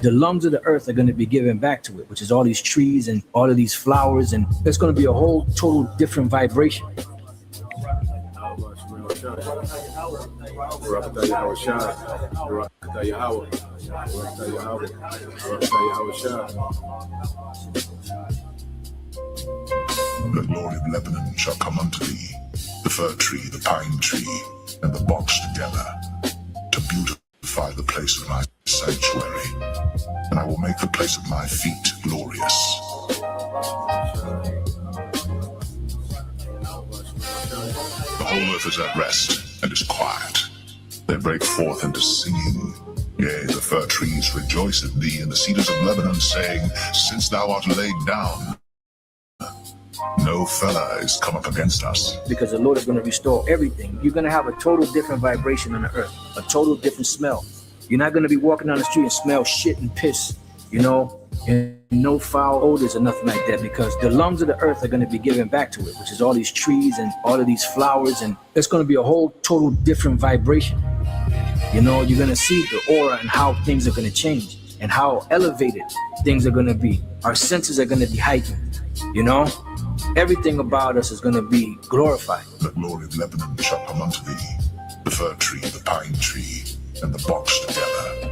The lungs of the earth are going to be given back to it, which is all these trees and all of these flowers, and it's going to be a whole total different vibration. The glory of Lebanon shall come unto thee, the fir tree, the pine tree, and the box together, to beautify the place of my sanctuary, and I will make the place of my feet glorious. The whole earth is at rest and is quiet. They break forth into singing. Yea, the fir trees rejoice in thee, and the cedars of Lebanon, saying, since thou art laid down, no fella is come up against us. Because the Lord is going to restore everything. You're going to have a total different vibration on the earth, a total different smell. You're not going to be walking down the street and smell shit and piss, and no foul odors or nothing like that, because the lungs of the earth are going to be given back to it, which is all these trees and all of these flowers, and it's going to be a whole total different vibration. You're going to see the aura and how things are going to change and how elevated things are going to be. Our senses are going to be heightened, Everything about us is going to be glorified. The glory of Lebanon shall come unto thee, the fir tree, the pine tree, and the box together,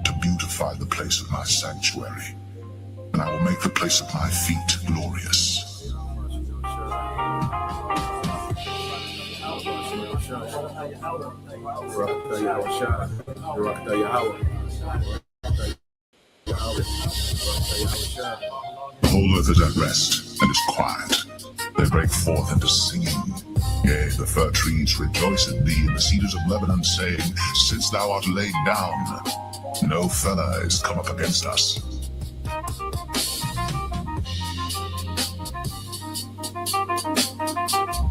to beautify the place of my sanctuary, and I will make the place of my feet glorious. The whole earth is at rest and is quiet. They break forth into singing. Yea, the fir trees rejoice in thee, and the cedars of Lebanon, saying, since thou art laid down, no fella is come up against us.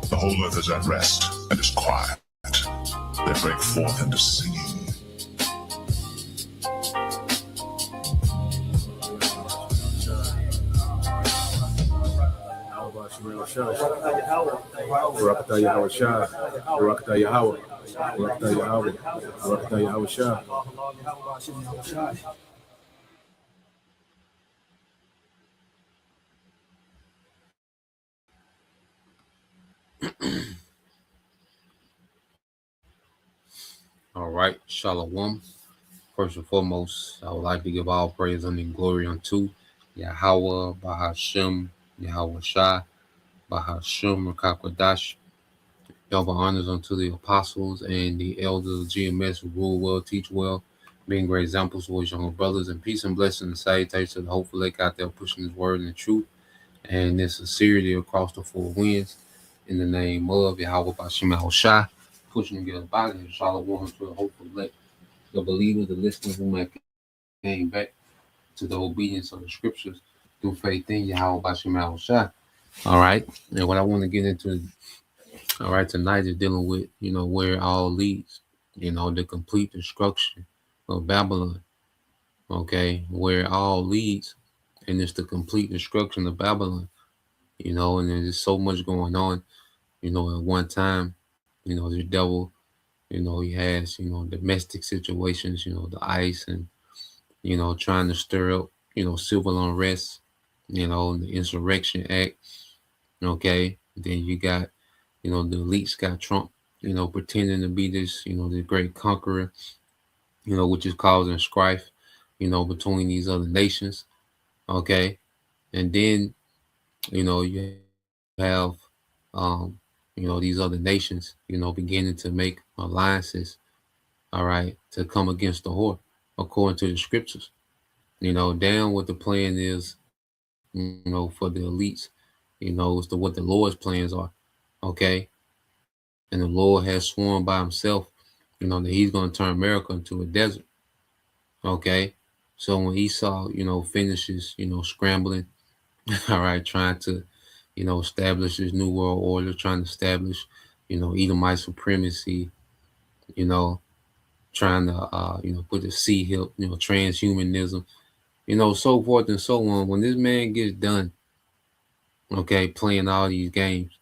The whole earth is at rest and is quiet. They break forth into singing. All right, Shalom. First and foremost, I would like to give all praise and glory unto Yahweh, Bahashem, Yahweh Shai, Bahashem, Rakakwadash. Double honors unto the apostles and the elders of GMS who rule well, teach well, being great examples for his younger brothers, and peace and blessing and salutations to the hopeful lake out there pushing his word and truth and this sincerity across the four winds. In the name of Yahweh Bashem Yahweh Shai, pushing together by the Shalom to the hopeful lake, the believers, the listeners who might came back to the obedience of the scriptures through faith in Yahweh Bashem Yahweh Shai. All right, and what I want to get into, all right, tonight is dealing with, where it all leads, the complete destruction of Babylon, okay, where it all leads, and it's the complete destruction of Babylon, and there's so much going on, at one time, the devil, he has, domestic situations, the ICE and, trying to stir up, civil unrest, the Insurrection Act, okay, then you got, the elites got Trump, pretending to be this, the great conqueror, which is causing strife, between these other nations. Okay. And then, you have, these other nations, beginning to make alliances, all right, to come against the whore, according to the scriptures, down what the plan is, for the elites, as to what the Lord's plans are. Okay. And the Lord has sworn by himself, that he's going to turn America into a desert. Okay. So when Esau, finishes, scrambling, all right, trying to, establish this new world order, trying to establish, Edomite supremacy, trying to, put the sea hip, transhumanism, so forth and so on. When this man gets done, okay, playing all these games,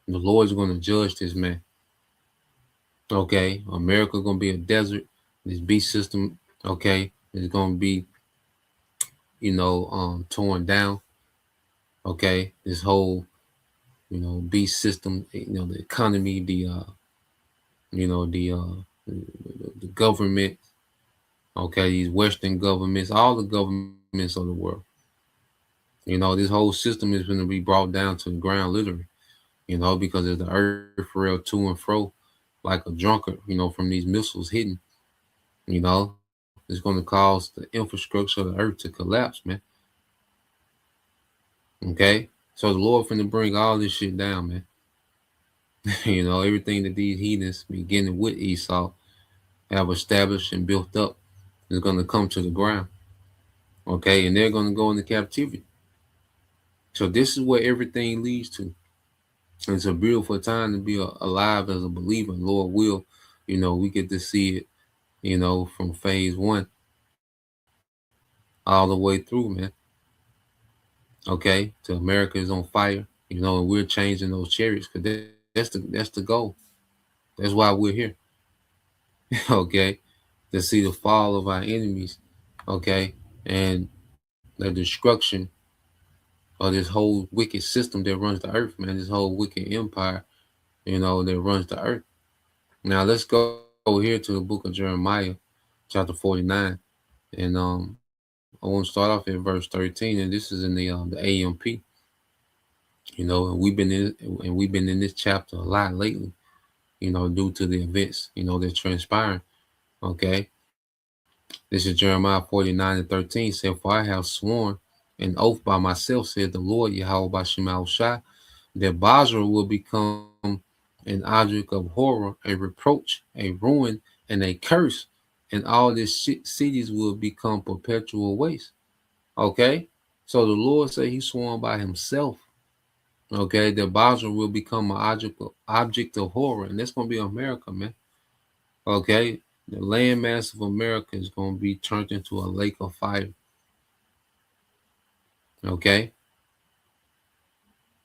the Lord's going to judge this man. Okay, America gonna be a desert. This beast system, okay, is gonna be, torn down. Okay, this whole, beast system, the economy, you know, the government, okay, these Western governments, all the governments of the world. This whole system is going to be brought down to the ground, literally. Because of the earth rail to and fro, like a drunkard, from these missiles hitting. It's going to cause the infrastructure of the earth to collapse, man. Okay, so the Lord finna bring all this shit down, man. Everything that these heathens, beginning with Esau, have established and built up is going to come to the ground. Okay, and they're going to go into captivity. So this is where everything leads to. It's a beautiful time to be alive as a believer. Lord will, we get to see it, from phase 1 all the way through, man. Okay, to America is on fire, and we're changing those chariots because that's the goal. That's why we're here. Okay, to see the fall of our enemies. Okay, and the destruction of this whole wicked system that runs the earth, man. This whole wicked empire, that runs the earth. Now let's go here to the book of Jeremiah, chapter 49, and I want to start off at verse 13, and this is in the AMP. And we've been in this chapter a lot lately, due to the events, that's transpiring. Okay. This is Jeremiah 49:13. Said, "For I have sworn an oath by myself, said the Lord Yahweh Bashim Shai, that Basra will become an object of horror, a reproach, a ruin, and a curse, and all these cities will become perpetual waste." Okay. So the Lord said he sworn by himself. Okay, that Basra will become an object of horror, and that's gonna be America, man. Okay, the landmass of America is gonna be turned into a lake of fire. Okay,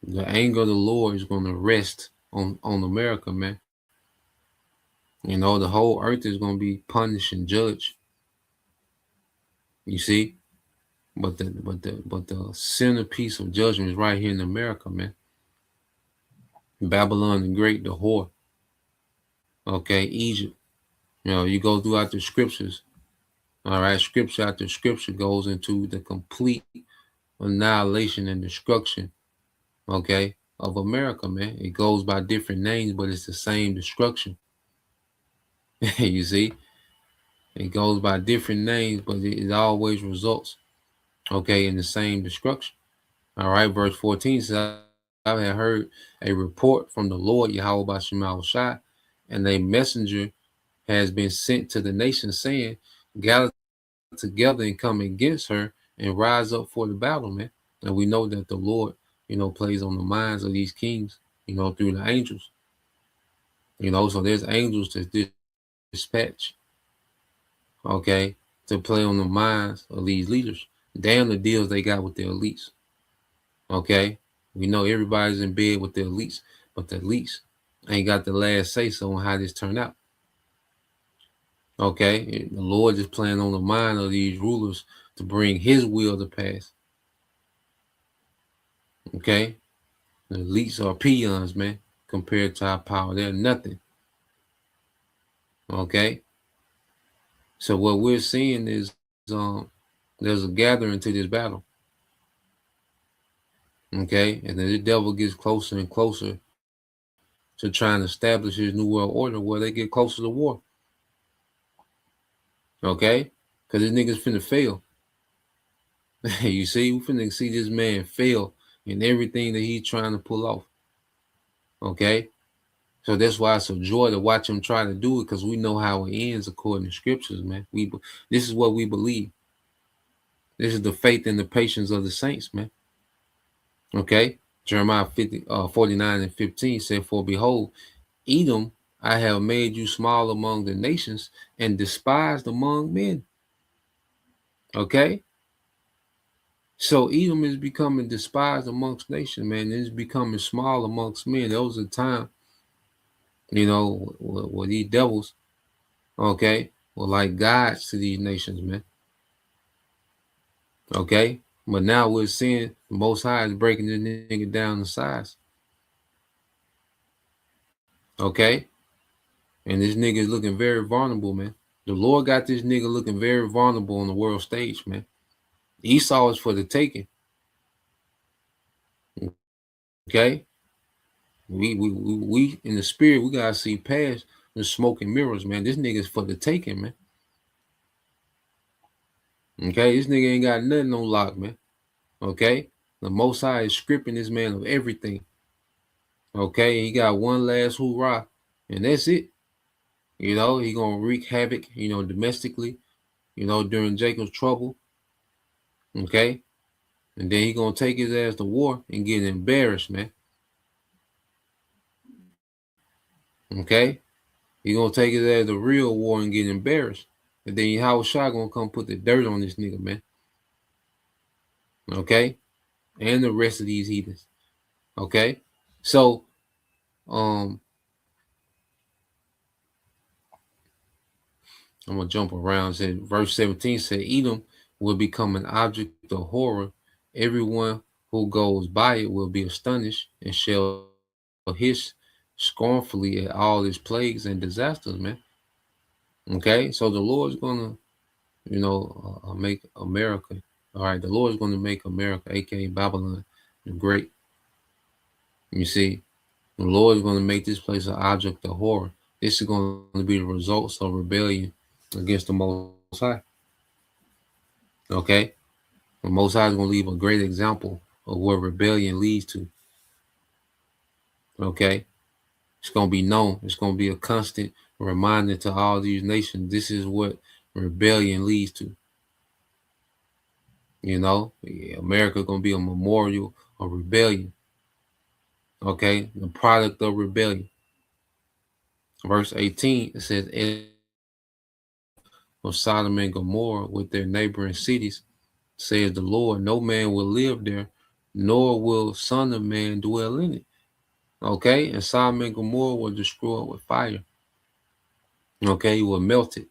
the anger of the Lord is gonna rest on America, man. The whole earth is gonna be punished and judged. You see, but the centerpiece of judgment is right here in America, man. Babylon the Great, the whore. Okay, Egypt. You go throughout the scriptures. All right, scripture after scripture goes into the complete annihilation and destruction, okay, of America, man. It goes by different names, but it's the same destruction. You see, it goes by different names, but it always results, okay, in the same destruction. All right, verse 14 says, "I have heard a report from the Lord Yahweh Bashim Shai, and a messenger has been sent to the nation, saying, gather together and come against her and rise up for the battle, man." And we know that the Lord, plays on the minds of these kings, through the angels. So there's angels that dispatch, okay, to play on the minds of these leaders. Damn the deals they got with their elites. Okay. We know everybody's in bed with their elites, but the elites ain't got the last say so on how this turned out. Okay. The Lord is playing on the mind of these rulers to bring his will to pass. Okay. The elites are peons, man, compared to our power. They're nothing. Okay. So what we're seeing is there's a gathering to this battle. Okay. And then the devil gets closer and closer to trying to establish his new world order where they get closer to war. Okay. Because this nigga's finna fail. You see, we finna see this man fail in everything that he's trying to pull off. Okay. So that's why it's a joy to watch him try to do it, because we know how it ends according to scriptures, man. This is what we believe. This is the faith and the patience of the saints, man. Okay. Jeremiah 49:15 said, "For behold, Edom, I have made you small among the nations and despised among men." Okay. So Edom is becoming despised amongst nations, man. It's becoming small amongst men. There was a time You know, with these devils, okay, were like gods to these nations, man. Okay, but now we're seeing the Most High is breaking this nigga down in size. Okay, and this nigga is looking very vulnerable, man. The Lord got this nigga looking very vulnerable on the world stage, man. Esau is for the taking. Okay, we in the spirit, we gotta see past the smoke and mirrors, man. This nigga's for the taking, man. Okay, this nigga ain't got nothing on lock, man. Okay, the Most High is stripping this man of everything. Okay, he got one last hoorah, and that's it. You know, he gonna wreak havoc, you know, domestically, you know, during Jacob's trouble. Okay, and then he gonna take his ass to war and get embarrassed, man. Okay, he gonna take his ass to real war and get embarrassed, and then Howard Shah gonna come put the dirt on this nigga, man. Okay, and the rest of these heathens. Okay, so I'm gonna jump around. Said verse 17 said, Edom will become an object of horror. Everyone who goes by it will be astonished and shall hiss scornfully at all its plagues and disasters, man. Okay, so the Lord's gonna, you know, make America. All right, the Lord's gonna make America, aka Babylon, great. You see, the Lord is going to make this place an object of horror. This is going to be the results of rebellion against the Most High. Okay? The Most High is going to leave a great example of what rebellion leads to. Okay? It's going to be known. It's going to be a constant reminder to all these nations. This is what rebellion leads to. You know? America is going to be a memorial of rebellion. Okay? The product of rebellion. Verse 18, it says, of Sodom and Gomorrah with their neighboring cities, says the Lord, no man will live there, nor will son of man dwell in it. Okay, and Sodom and Gomorrah were destroyed with fire. Okay, you will melt it.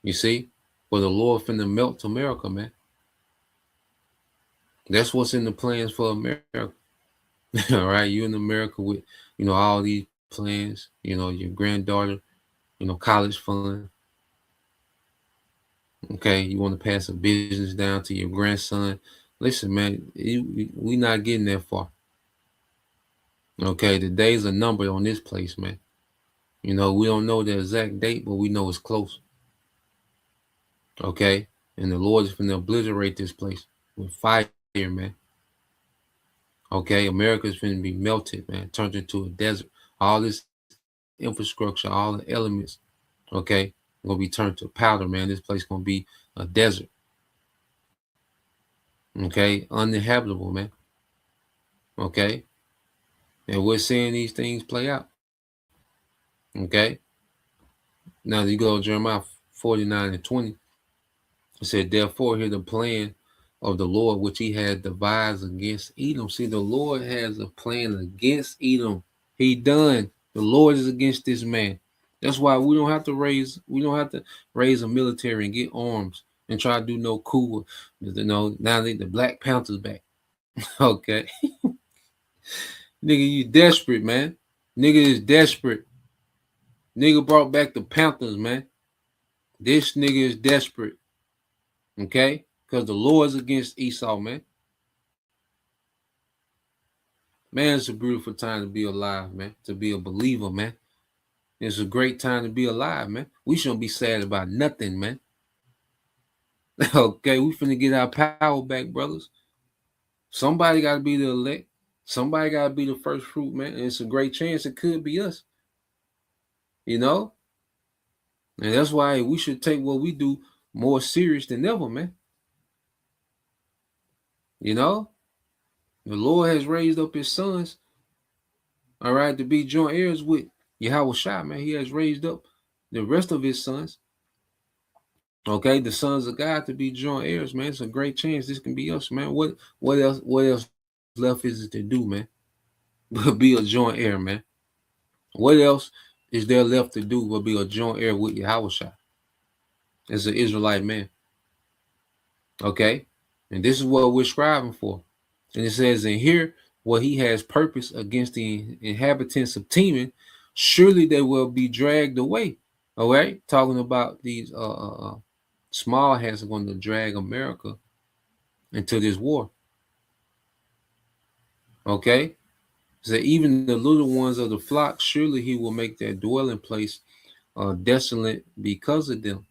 You see, for the Lord finna melt America, man. That's what's in the plans for America. All right, you in America with, you know, all these plans, you know, your granddaughter, you know, college fund. Okay, you want to pass a business down to your grandson. Listen, man, we not getting that far. Okay, the days are numbered on this place, man. You know, we don't know the exact date, but we know it's close. Okay, and the Lord is going to obliterate this place with fire, man. Okay, America's going to be melted, man, turned into a desert. All this infrastructure, all the elements, okay, going to be turned to powder, man. This place going to be a desert. Okay, uninhabitable, man. Okay, and we're seeing these things play out. Okay, now you go to Jeremiah 49 and 20. It said, therefore, hear the plan of the Lord, which he had devised against Edom. See, the Lord has a plan against Edom. He done. The Lord is against this man. That's why we don't have to raise a military and get arms and try to do no coup. You know, now the Black Panthers back. Okay. Nigga, you desperate, man. Nigga is desperate. Nigga brought back the Panthers, man. This nigga is desperate. Okay? Because the Lord's against Esau, man. Man, it's a beautiful time to be alive, man. To be a believer, man. It's a great time to be alive, man. We shouldn't be sad about nothing, man. Okay, we finna get our power back, brothers. Somebody got to be the elect. Somebody got to be the first fruit, man. And it's a great chance it could be us. You know? And that's why we should take what we do more serious than ever, man. You know? The Lord has raised up his sons, all right, to be joint heirs with Yahweh Shai, man. He has raised up the rest of his sons, okay, the sons of God to be joint heirs, man. It's a great chance this can be us, man. What else left is it to do, man? But be a joint heir, man. What else is there left to do but be a joint heir with Yahushua as an Israelite man? Okay? And this is what we're striving for. And it says in here, what he has purpose against the inhabitants of Teman, surely they will be dragged away. All right? Talking about these small hands are going to drag America into this war. Okay? So even the little ones of the flock, surely he will make their dwelling place desolate because of them.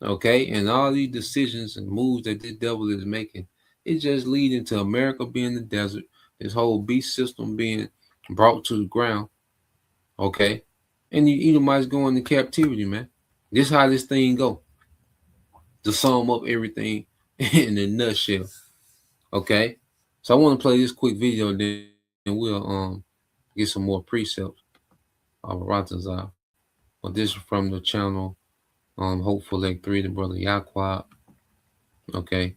Okay? And all these decisions and moves that the devil is making, it's just leading to America being the desert, this whole beast system being brought to the ground. Okay? And the Edomites going into captivity, man. This is how this thing go. To sum up everything in a nutshell. Okay? So I want to play this quick video, then we'll get some more precepts of Ratazar. But this is from the channel Hopeful Leg 3, the brother Yaquab. Okay.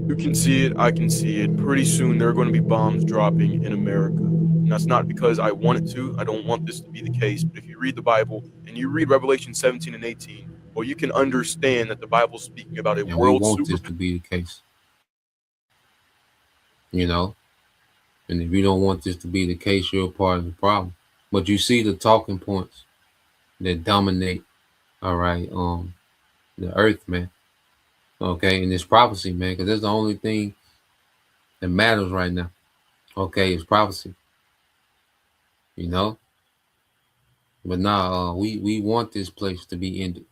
You can see it, I can see it. Pretty soon there are going to be bombs dropping in America. And that's not because I want it to. I don't want this to be the case. But if you read the Bible and you read Revelation 17 and 18, well, you can understand that the Bible's speaking about a And world we want this superpower. to be the case. You know? And if you don't want this to be the case, you're a part of the problem. But you see the talking points that dominate, all right, the earth, man. Okay, and this prophecy, man, because that's the only thing that matters right now. Okay, it's prophecy. You know? But now we want this place to be ended.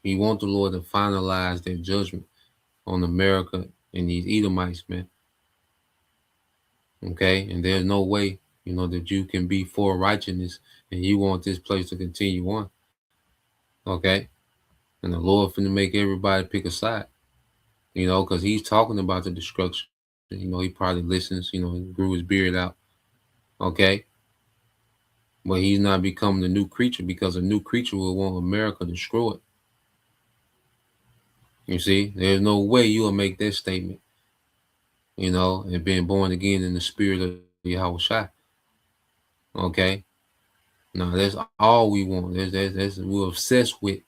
We want the Lord to finalize their judgment on America and these Edomites, man. Okay, and there's no way, you know, that you can be for righteousness and you want this place to continue on. Okay, and the Lord finna make everybody pick a side, you know, because he's talking about the destruction. You know, he probably listens, you know, he grew his beard out. Okay, but he's not becoming a new creature because a new creature will want America destroyed. You see, there's no way you'll make that statement, you know, and being born again in the spirit of Yahushua. Okay, no, that's all we want. That's we're obsessed with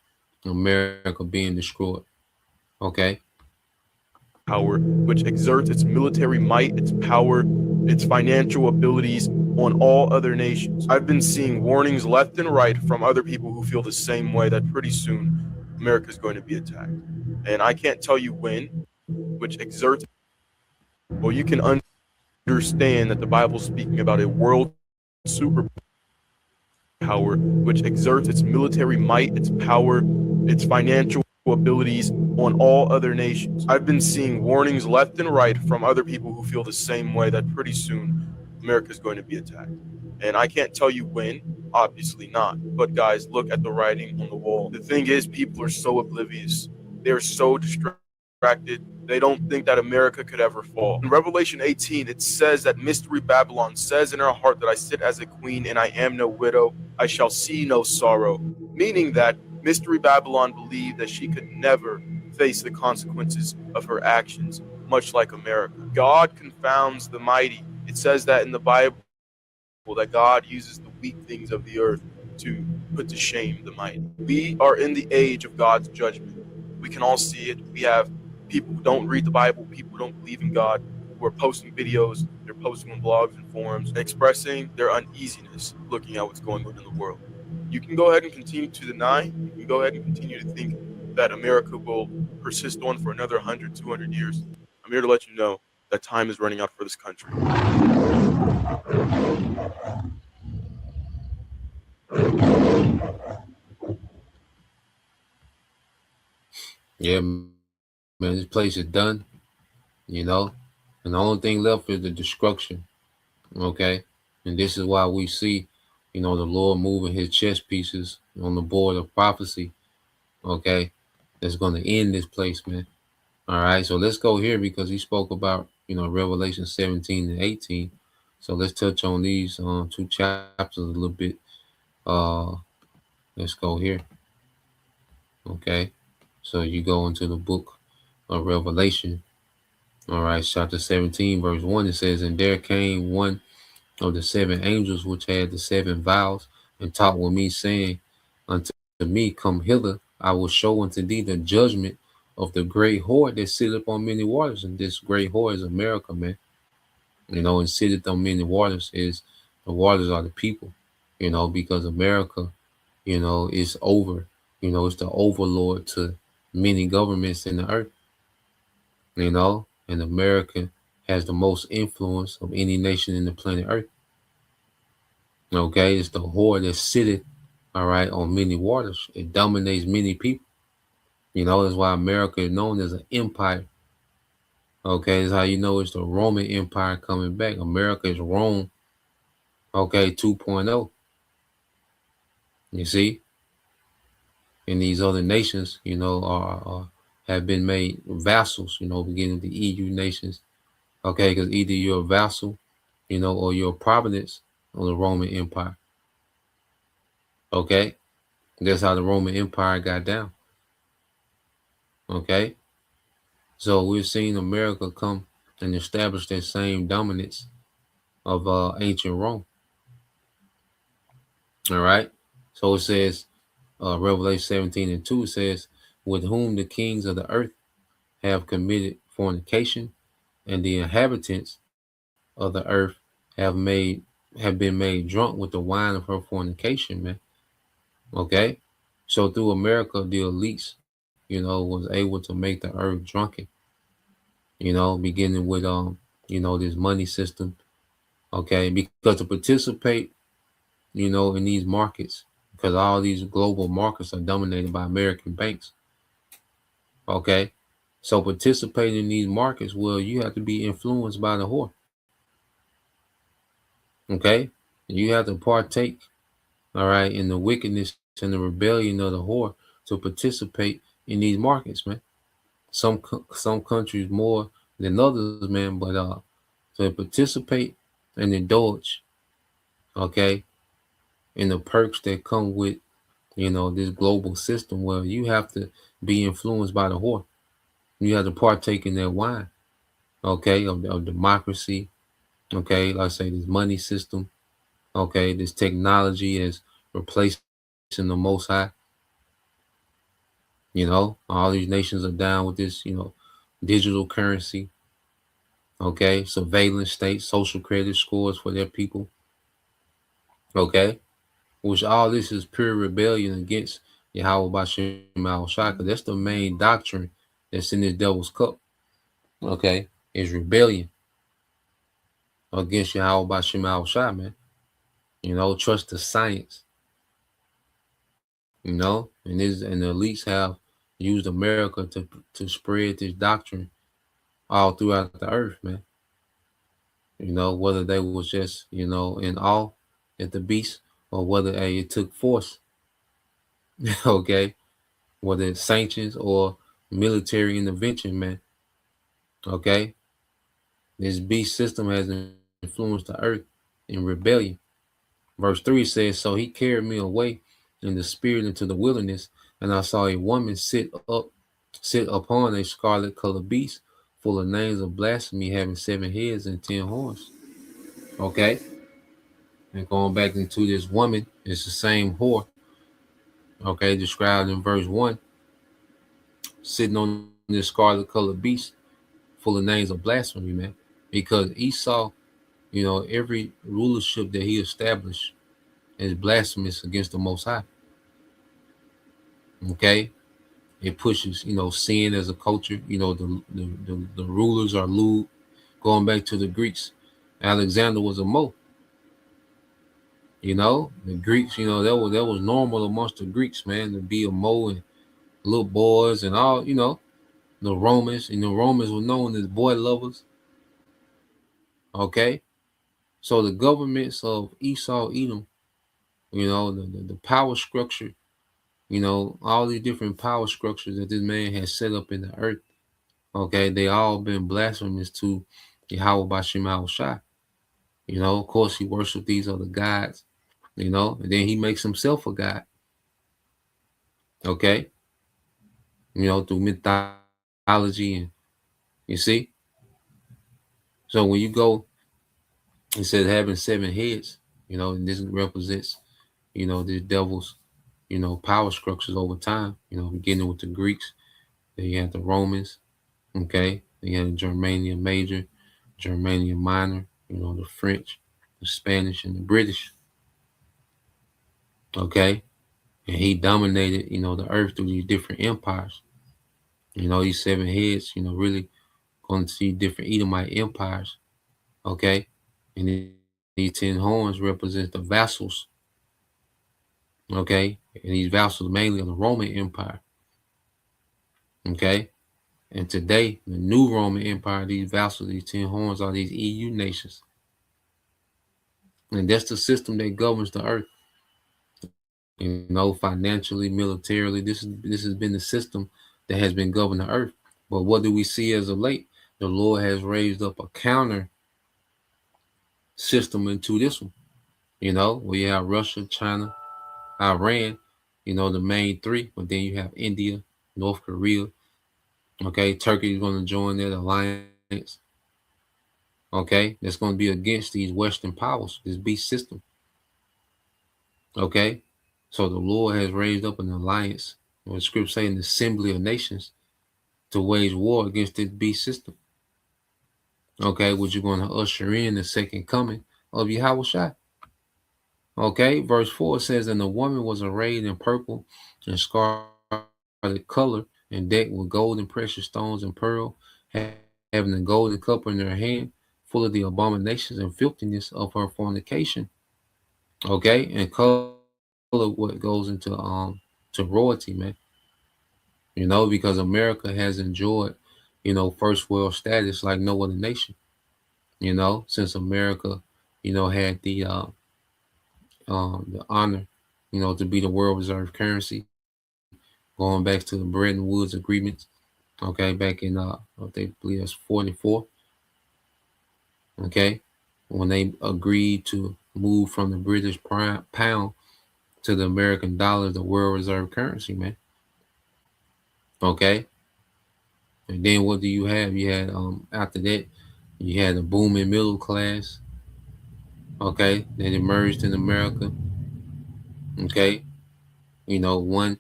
America being destroyed. Okay. Power, which exerts its military might, its power, its financial abilities on all other nations. I've been seeing warnings left and right from other people who feel the same way that pretty soon America is going to be attacked. And I can't tell you when, which exerts. Well, you can understand that the Bible's speaking about a world superpower, which exerts its military might, its power, its financial abilities on all other nations. I've been seeing warnings left and right from other people who feel the same way that pretty soon America is going to be attacked. And I can't tell you when, obviously not. But guys, look at the writing on the wall. The thing is, people are so oblivious. They're so distracted. They don't think that America could ever fall. In Revelation 18, it says that Mystery Babylon says in her heart that I sit as a queen and I am no widow. I shall see no sorrow. Meaning that Mystery Babylon believed that she could never face the consequences of her actions, much like America. God confounds the mighty. It says that in the Bible, that God uses the weak things of the earth to put to shame the mighty. We are in the age of God's judgment. We can all see it. We have people who don't read the Bible, people who don't believe in God, who are posting videos, they're posting on blogs and forums, expressing their uneasiness looking at what's going on in the world. You can go ahead and continue to deny. You can go ahead and continue to think that America will persist on for another 100, 200 years. I'm here to let you know that time is running out for this country. Yeah, man, this place is done, you know, and the only thing left is the destruction. Okay, and this is why we see, the Lord moving His chess pieces on the board of prophecy. Okay, that's going to end this place, man. All right, so let's go here because He spoke about, Revelation 17 and 18. So let's touch on these two chapters a little bit. Uh, let's go here. Okay, so you go into the book of Revelation. All right, chapter 17, verse 1, it says, "And there came one of the seven angels which had the seven vials, and talked with me, saying unto me, Come hither, I will show unto thee the judgment of the great whore that sitteth on many waters." And this great whore is America, man. And sitteth on many waters is the waters are the people, because America, is over, it's the overlord to many governments in the earth, and America has the most influence of any nation in the planet Earth. Okay, it's the whore that sitteth, all right, on many waters. It dominates many people. That's why America is known as an empire. Okay, that's how you know it's the Roman Empire coming back. America is Rome, okay, 2.0. You see? And these other nations, are have been made vassals, beginning the EU nations. Okay, because either you're a vassal, or you're a province of the Roman Empire. Okay, that's how the Roman Empire got down. Okay, so we've seen America come and establish that same dominance of ancient Rome. All right, so it says, Revelation 17 and 2 says, "With whom the kings of the earth have committed fornication, and the inhabitants of the earth have been made drunk with the wine of her fornication," man. Okay, so through America, the elites, was able to make the earth drunken. Beginning with this money system. Okay, because to participate, in these markets, because all these global markets are dominated by American banks. Okay, so participating in these markets, well, you have to be influenced by the whore. Okay, you have to partake, all right, in the wickedness and the rebellion of the whore to participate in these markets, man. Some countries more than others, man, but to participate and indulge, okay, in the perks that come with, this global system, where you have to be influenced by the whore. You have to partake in that wine, okay, of democracy, okay, like I say, this money system, okay, this technology is replacing the Most High. All these nations are down with this, digital currency, okay, surveillance state, social credit scores for their people, okay, which all this is pure rebellion against Yahweh Bashim al-Shai, because that's the main doctrine that's in this devil's cup, okay, is rebellion against Yahweh Bashim al-Shai, man. Trust the science, and the elites have used America to spread this doctrine all throughout the earth, man. Whether they was just, in awe at the beast, or whether it took force, okay, whether it's sanctions or military intervention, man. Okay, this beast system has influenced the earth in rebellion. Verse 3 says, "So he carried me away in the spirit into the wilderness, and I saw a woman sit upon a scarlet colored beast, full of names of blasphemy, having 7 heads and 10 horns." Okay, and going back into this woman, it's the same whore, okay, described in verse 1, sitting on this scarlet colored beast, full of names of blasphemy, man. Because Esau, every rulership that he established is blasphemous against the Most High. Okay, it pushes, sin as a culture. The rulers are lewd, Going back to the Greeks, Alexander was a Mo. You know, the Greeks, you know, that was normal amongst the Greeks, man, to be a Mo and little boys and all, you know, the Romans, and the Romans were known as boy lovers. Okay. So the governments of Esau, Edom, you know, the power structure, you know, all these different power structures that this man has set up in the earth, okay, they all been blasphemous to Yahweh Bashim Shai. You know, of course, he worshiped these other gods, you know, and then he makes himself a god, okay, you know, through mythology. And you see, so when you go, it says having 7 heads, you know, and this represents, you know, the devil's, you know, power structures over time, you know, beginning with the Greeks, then you have the Romans, okay, then you have the Germania Major, Germania Minor, you know, the French, the Spanish, and the British, okay, and he dominated, you know, the earth through these different empires. You know, these 7 heads, you know, really going to see different Edomite empires, okay, and these 10 horns represent the vassals, okay, and these vassals mainly of the Roman Empire, okay. And today, the new Roman Empire, these vassals, these 10 horns, are these EU nations. And that's the system that governs the earth. You know, financially, militarily, this has been the system that has been governing the earth. But what do we see as of late? The Lord has raised up a counter system into this one. You know, where you have Russia, China, Iran, you know, the main three, but then you have India, North Korea. Okay, Turkey is going to join that alliance. Okay, that's going to be against these Western powers, this beast system. Okay, so the Lord has raised up an alliance, what scripture say, an assembly of nations to wage war against this beast system. Okay, which you're going to usher in the second coming of Yahweh Shai. Okay, verse 4 says, and the woman was arrayed in purple and scarlet color and decked with gold and precious stones and pearl, having a golden cup in her hand, full of the abominations and filthiness of her fornication. Okay, and color what goes into to royalty, man. You know, because America has enjoyed, you know, first world status like no other nation. You know, since America, you know, had the honor, you know, to be the world reserve currency, going back to the Bretton Woods agreements. Okay, back in I believe that's 44. Okay, when they agreed to move from the British pound to the American dollar, the world reserve currency, man. Okay, and then what do you have? You had after that, you had a booming middle class. Okay, that emerged in America. Okay, you know one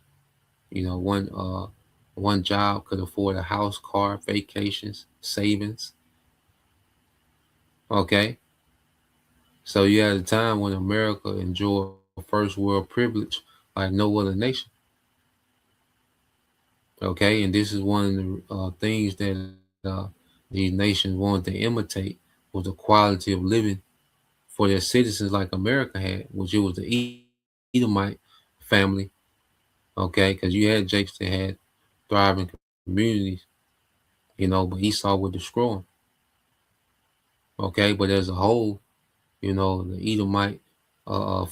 job could afford a house, car, vacations, savings. Okay, so you had a time when America enjoyed first world privilege like no other nation. Okay, and this is one of the things that these nations wanted to imitate, was the quality of living for their citizens like America had, which it was the Edomite family. Okay, because you had Jakes that had thriving communities, you know, but Esau would destroy them. Okay, but as a whole, you know, the Edomite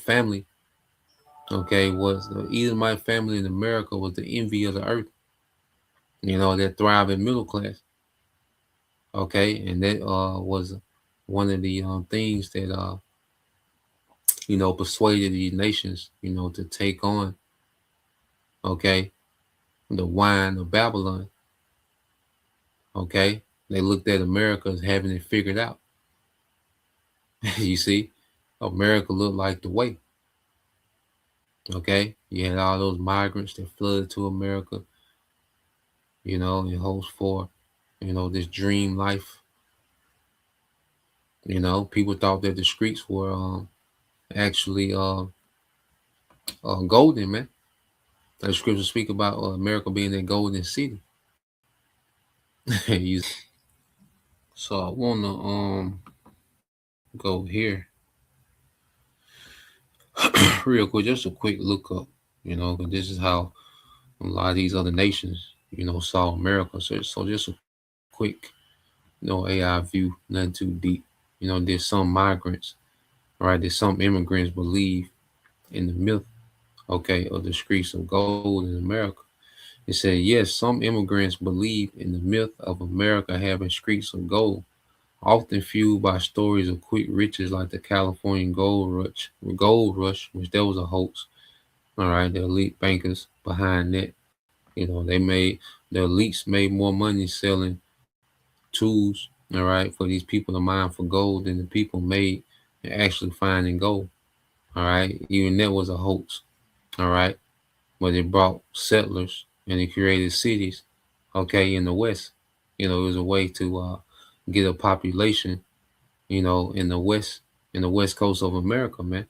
family, okay, was the Edomite family in America was the envy of the earth. You know, that thriving middle class. Okay, and that was one of the things that you know, persuaded these nations, you know, to take on, okay, the wine of Babylon. Okay, they looked at America as having it figured out. You see, America looked like the way. Okay, you had all those migrants that flooded to America, you know, in hopes for, you know, this dream life. You know, people thought that the streets were actually golden, man. The scriptures speak about America being a golden city. You- So I wanna go here real quick, just a quick look up, 'cause this is how a lot of these other nations, saw America. So just a quick, AI view, nothing too deep. There's some migrants, right? There's some immigrants believe in the myth, okay, of the streets of gold in America. It said, yes, some immigrants believe in the myth of America having streets of gold, often fueled by stories of quick riches like the California gold rush, which there was a hoax. All right, the elite bankers behind that, the elites made more money selling tools, all right, for these people to mine for gold than the people made in actually finding gold. All right, even that was a hoax. All right, but it brought settlers and it created cities, okay, in the West. It was a way to get a population, in the West Coast of America, man.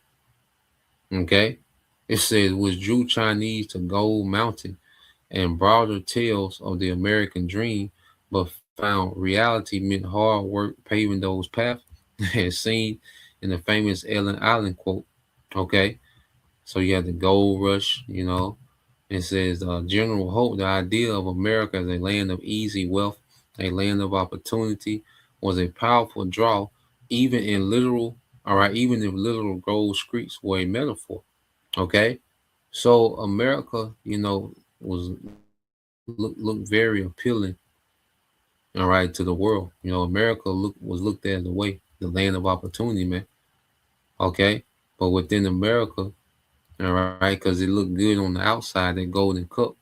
Okay, it says was drew Chinese to Gold Mountain and broader tales of the American dream, but found reality meant hard work paving those paths, as seen in the famous Ellen Island quote. Okay, so you have the gold rush, It says General Hope, the idea of America as a land of easy wealth, a land of opportunity, was a powerful draw, even in literal, all right, even if literal gold streets were a metaphor. Okay, so America, was looked very appealing, all right, to the world. America was looked at as a way, the land of opportunity, man. Okay, but within America, all right, because it looked good on the outside, that golden cup,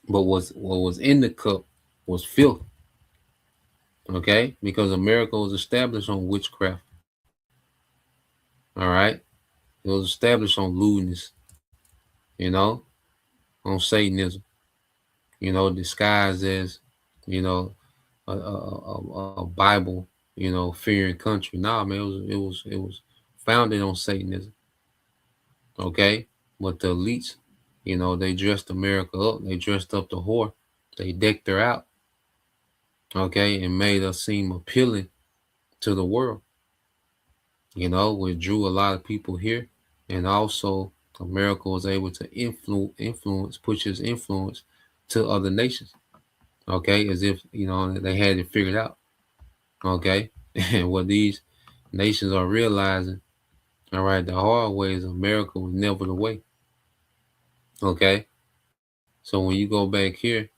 but what was in the cup was filth. Okay, because America was established on witchcraft. All right, it was established on lewdness, you know, on Satanism, disguised as, you know, a Bible, fearing country. Nah, man, it was founded on Satanism. Okay, but the elites, they dressed America up. They dressed up the whore. They decked her out. Okay, and made us seem appealing to the world. Which drew a lot of people here, and also America was able to influence, push its influence to other nations. Okay, as if they had it figured out. Okay, and what these nations are realizing, all right, the hard way is America was never the way. Okay, so when you go back here,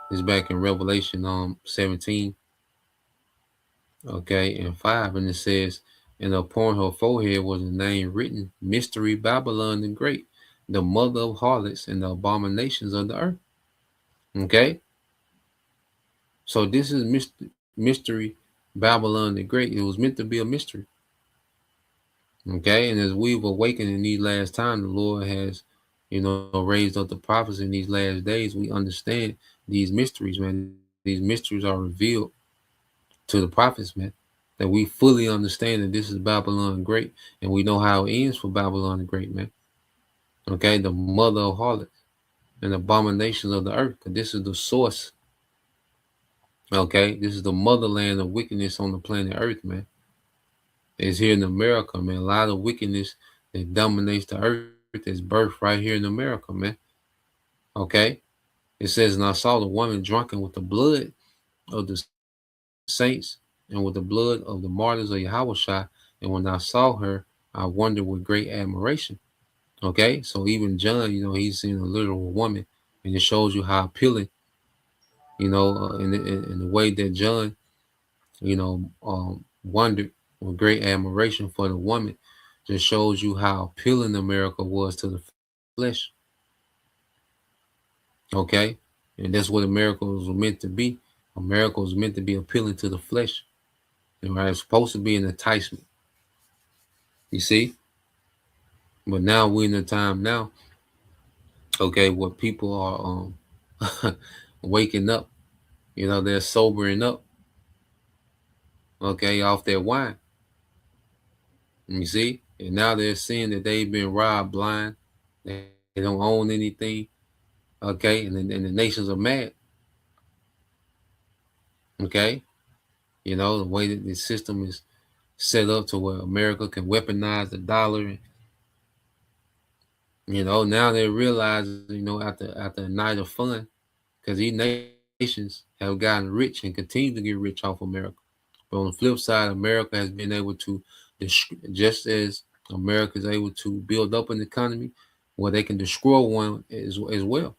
it's back in Revelation 17, okay, and 5, and it says, and upon her forehead was a name written, Mystery Babylon the Great, the mother of harlots and the abominations of the earth. Okay, so this is mystery Babylon the Great. It was meant to be a mystery. Okay, and as we've awakened in these last times, the Lord has, raised up the prophets in these last days. We understand these mysteries, man. These mysteries are revealed to the prophets, man. That we fully understand that this is Babylon Great, and we know how it ends for Babylon the Great, man. Okay, the mother of harlots and abominations of the earth. This is the source. Okay, this is the motherland of wickedness on the planet Earth, man. It's here in America, man. A lot of wickedness that dominates the earth is birthed right here in America, man. Okay, it says, and I saw the woman drunken with the blood of the saints and with the blood of the martyrs of Yahushua. And when I saw her, I wondered with great admiration. Okay, so even John, he's seen a literal woman, and it shows you how appealing, in the way that John, wondered with great admiration for the woman, just shows you how appealing America was to the flesh. Okay, and that's what America was meant to be. America was meant to be appealing to the flesh. And right, it's supposed to be an enticement. You see? But now we're in a time now, okay, where people are waking up. They're sobering up, okay, off their wine. You see? And now they're seeing that they've been robbed blind. They don't own anything. Okay, and the nations are mad. Okay. You know, the way that the system is set up to where America can weaponize the dollar. You know, now they realize, you know, after a night of fun, because these nations have gotten rich and continue to get rich off America. But on the flip side, America has been able to, just as America is able to build up an economy, where they can destroy one as well.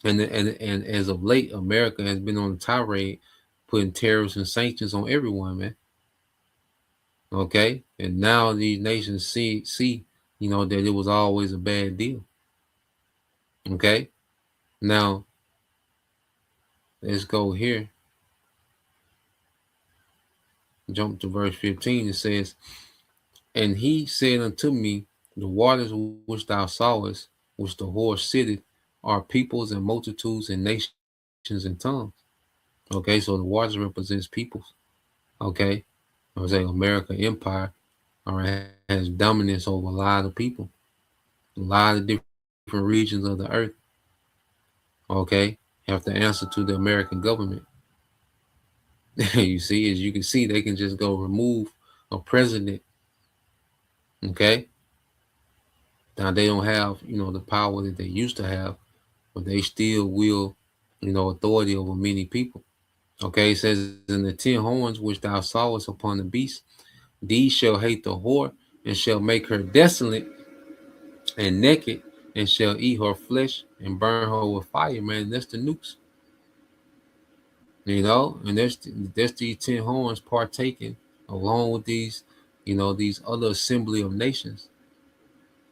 And as of late, America has been on a tirade, putting tariffs and sanctions on everyone, man. Okay, and now these nations see, you know, that it was always a bad deal. Okay, now let's go here. Jump to verse 15. It says, "And he said unto me, the waters which thou sawest, which the horse sitteth, are peoples and multitudes and nations and tongues." Okay, so the waters represents peoples. Okay, I was saying America Empire, all right, has dominance over a lot of people, a lot of different regions of the earth. Okay, have to answer to the American government. You see, as you can see, they can just go remove a president. Okay, now they don't have, you know, the power that they used to have, but they still will, you know, authority over many people. Okay, it says, "In the 10 horns which thou sawest upon the beast, these shall hate the whore, and shall make her desolate and naked, and shall eat her flesh and burn her with fire." Man, that's the nukes. You know, and there's these 10 horns partaking along with these, you know, these other assembly of nations.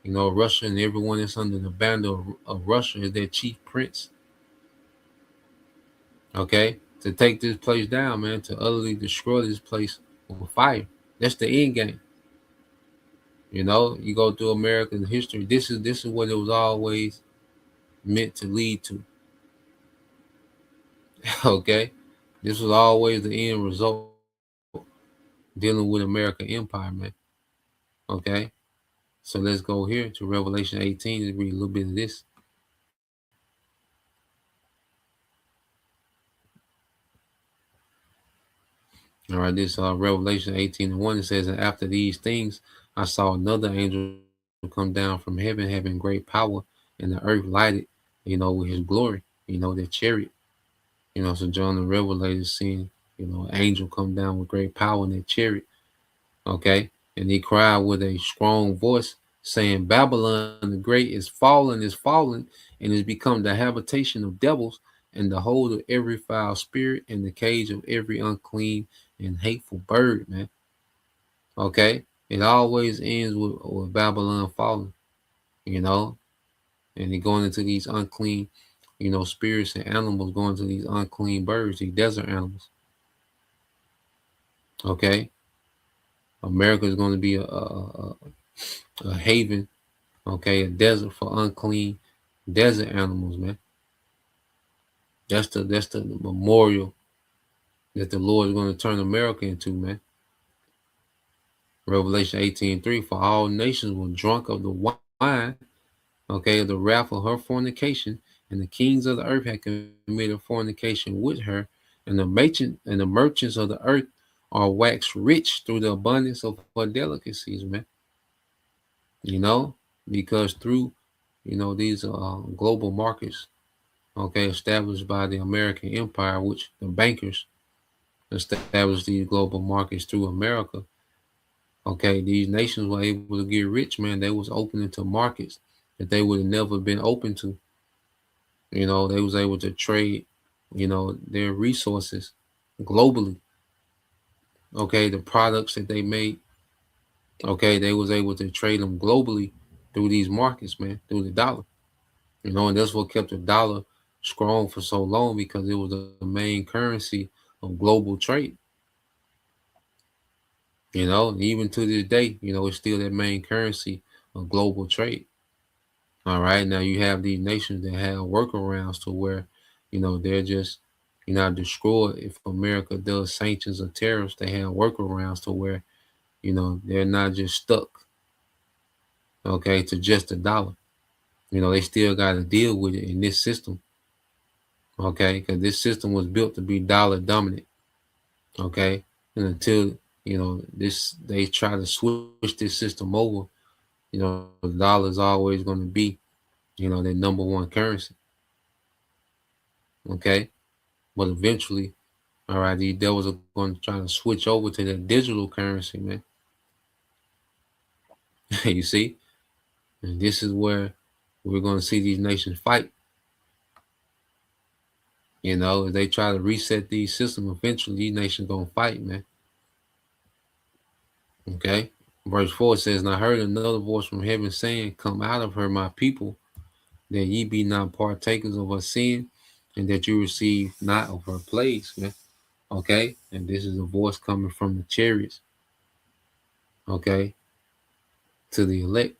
You know, Russia and everyone that's under the banner of Russia is their chief prince. Okay, to take this place down, man, to utterly destroy this place with fire. That's the end game. You know, you go through American history. This is what it was always meant to lead to. Okay, this was always the end result, dealing with American empire, man. Okay, so let's go here to Revelation 18 and read a little bit of this. All right, this Revelation 18:1. It says, "And after these things, I saw another angel come down from heaven, having great power, and the earth lighted, you know, with his glory, you know, their chariot." You know, so John the Revelator is seeing, you know, an angel come down with great power in their chariot. Okay, and he cried with a strong voice, saying, "Babylon the Great is fallen, and is become the habitation of devils, and the hold of every foul spirit, and the cage of every unclean and hateful bird," man. Okay, it always ends with Babylon falling, you know, and they going into these unclean, you know, spirits and animals, going to these unclean birds, these desert animals. Okay, America is going to be a haven, okay, a desert for unclean desert animals, man. That's the memorial that the Lord is going to turn America into, man. Revelation 18:3, "For all nations were drunk of the wine, okay, of the wrath of her fornication, and the kings of the earth had committed fornication with her, and the merchants of the earth are waxed rich through the abundance of her delicacies," man. You know, because through, you know, these global markets, okay, established by the American empire, which the bankers established these global markets through America. Okay, these nations were able to get rich, man. They was opening to markets that they would have never been open to. You know, they was able to trade, you know, their resources globally. Okay, the products that they made, okay, they was able to trade them globally through these markets, man, through the dollar. You know, and that's what kept the dollar strong for so long, because it was the main currency of global trade. You know, even to this day, you know, it's still that main currency of global trade. All right. Now you have these nations that have workarounds to where, you know, they're just, you know, destroyed. If America does sanctions or tariffs, they have workarounds to where, you know, they're not just stuck, okay, to just a dollar. You know, they still got to deal with it in this system, okay, because this system was built to be dollar dominant. Okay, and until they try to switch this system over, the dollar is always going to be their number one currency. Okay, but eventually, all right, these devils are going to try to switch over to the digital currency, man. You see, and this is where we're going to see these nations fight. If they try to reset these systems, eventually these nations gonna fight, man. Okay. Verse 4 says, "And I heard another voice from heaven saying, Come out of her, my people, that ye be not partakers of her sin, and that you receive not of her plagues." Man. Okay. And this is a voice coming from the chariots. Okay. To the elect.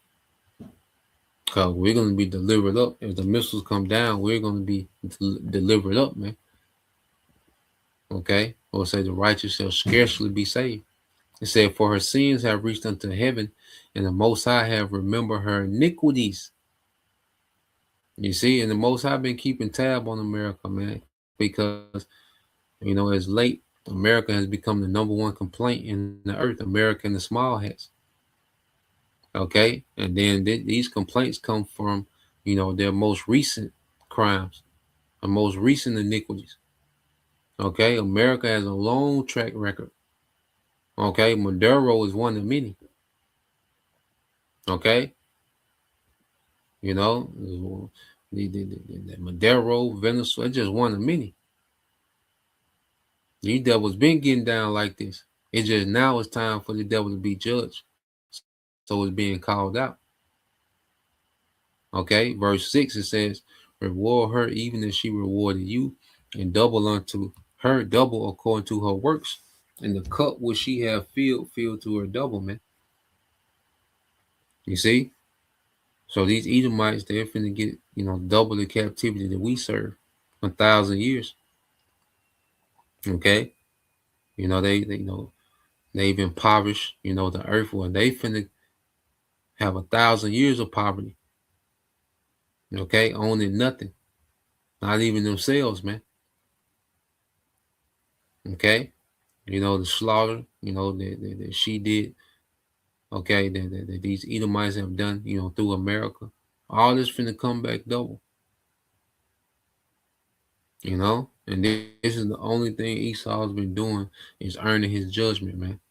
Because we're going to be delivered up. If the missiles come down, we're going to be delivered up, man. Okay. Or say the righteous shall scarcely be saved. It said, "For her sins have reached unto heaven, and the Most High have remembered her iniquities." You see, and the Most High been keeping tab on America, man, because as late, America has become the number one complaint in the earth. America and the small hats. Okay, and then these complaints come from their most recent crimes, the most recent iniquities. Okay, America has a long track record. Okay, Maduro is one of many. Okay, the Maduro, Venezuela, just one of many. These devils been getting down like this. It's just now it's time for the devil to be judged. So it's being called out. Okay, verse 6 it says, "Reward her even as she rewarded you, and double unto her double according to her works. And the cup which she have filled to her double," man. You see? So these Edomites, they're finna get, double the captivity that we serve, 1,000 years. Okay? They've impoverished, the earth, where they finna have 1,000 years of poverty. Okay? Owning nothing. Not even themselves, man. Okay? The slaughter, that she did, okay, that these Edomites have done, through America. All this finna come back double. And this is the only thing Esau's been doing is earning his judgment, man.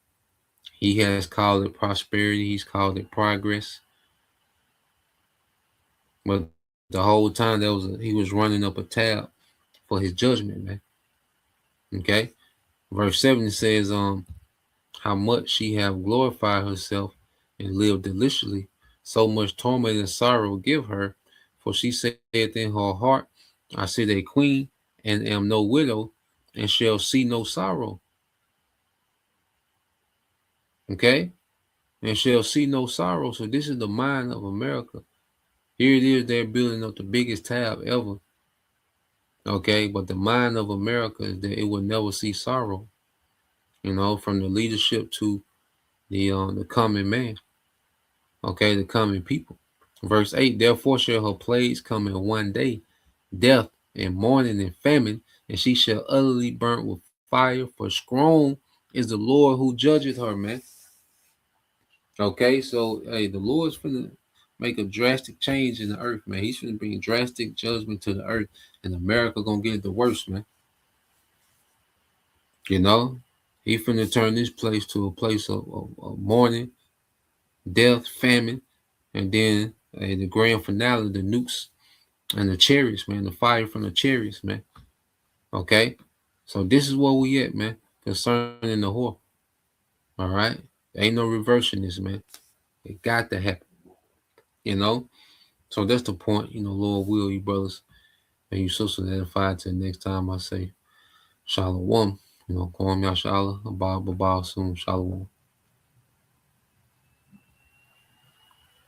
He has called it prosperity. He's called it progress. But the whole time he was running up a tab for his judgment, man. Okay. Verse 7 says, how much she have glorified herself and lived deliciously, so much torment and sorrow give her. For she saith in her heart, I sit a queen and am no widow, and shall see no sorrow. Okay? And shall see no sorrow. So this is the mind of America. Here it is, they're building up the biggest tab ever. Okay, but the mind of America is that it will never see sorrow. From the leadership to the common man. Okay, the common people. Verse 8, therefore shall her plagues come in one day, death and mourning and famine, and she shall utterly burnt with fire, for strong is the Lord who judgeth her, man. Okay, so hey, the Lord's finna make a drastic change in the earth, man. He's finna bring drastic judgment to the earth, and America gonna get the worst, man. He finna turn this place to a place of mourning, death, famine, and then the grand finale, the nukes and the chariots, man, the fire from the chariots, man. Okay, so this is where we at, man, concerning the whore. All right, ain't no reversing this, man. It got to happen. So that's the point. Lord will, you brothers and you sisters edified. Till next time, I say, Shalom. Kwam Yashala, Abba, soon, Shalom.